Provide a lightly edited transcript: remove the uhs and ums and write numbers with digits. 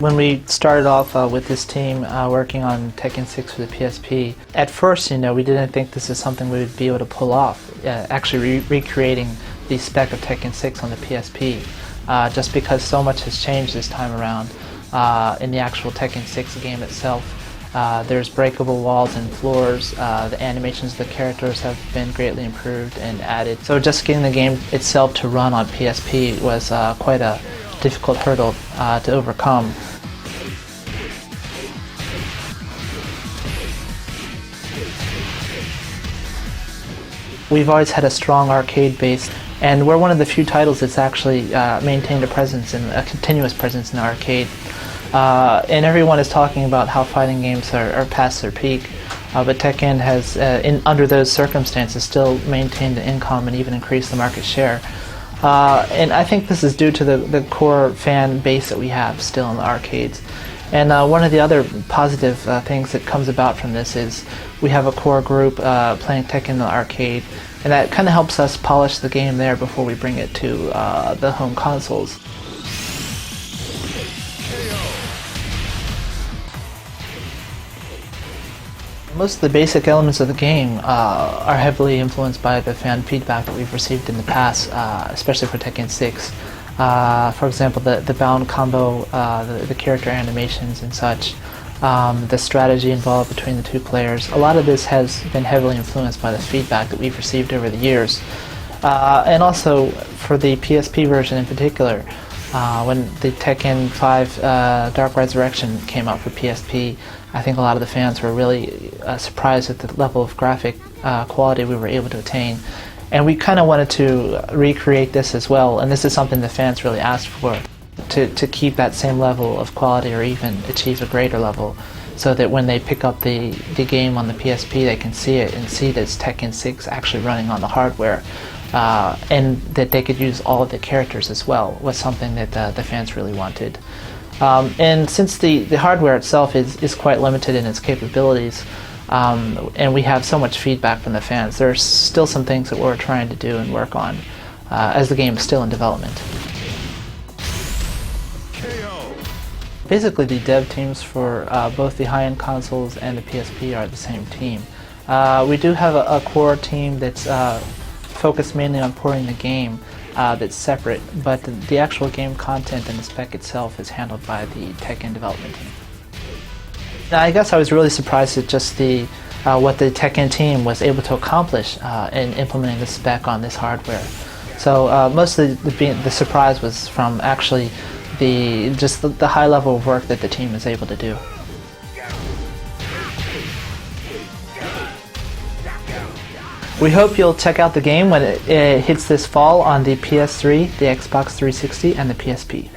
When we started off with this team working on Tekken 6 for the PSP, at first, we didn't think this is something we would be able to pull off, actually recreating the spec of Tekken 6 on the PSP, just because so much has changed this time around in the actual Tekken 6 game itself. There's breakable walls and floors, the animations of the characters have been greatly improved and added. So just getting the game itself to run on PSP was quite a difficult hurdle to overcome. We've always had a strong arcade base, and we're one of the few titles that's actually maintained a presence, and a continuous presence in the arcade. And everyone is talking about how fighting games are past their peak, but Tekken has, under those circumstances, still maintained the income and even increased the market share. And I think this is due to the core fan base that we have still in the arcades. And one of the other positive things that comes about from this is we have a core group playing Tekken in the arcade, and that kind of helps us polish the game there before we bring it to the home consoles. Most of the basic elements of the game are heavily influenced by the fan feedback that we've received in the past, especially for Tekken 6. For example, the bound combo, the character animations and such, the strategy involved between the two players. A lot of this has been heavily influenced by the feedback that we've received over the years. And also for the PSP version in particular, when the Tekken 5 Dark Resurrection came out for PSP, I think a lot of the fans were really surprised at the level of graphic quality we were able to attain. And we kind of wanted to recreate this as well, and this is something the fans really asked for, to keep that same level of quality or even achieve a greater level, so that when they pick up the game on the PSP they can see it and see that it's Tekken 6 actually running on the hardware, and that they could use all of the characters as well, was something that the fans really wanted. And since the hardware itself is quite limited in its capabilities, and we have so much feedback from the fans, there's still some things that we're trying to do and work on as the game is still in development. Basically, the dev teams for both the high-end consoles and the PSP are the same team. We do have a core team that's focused mainly on porting the game, that's separate, but the actual game content and the spec itself is handled by the Tekken development team. I guess I was really surprised at just what the Tekken team was able to accomplish in implementing the spec on this hardware. So most of the surprise was from actually the high level of work that the team is able to do. We hope you'll check out the game when it hits this fall on the PS3, the Xbox 360, and the PSP.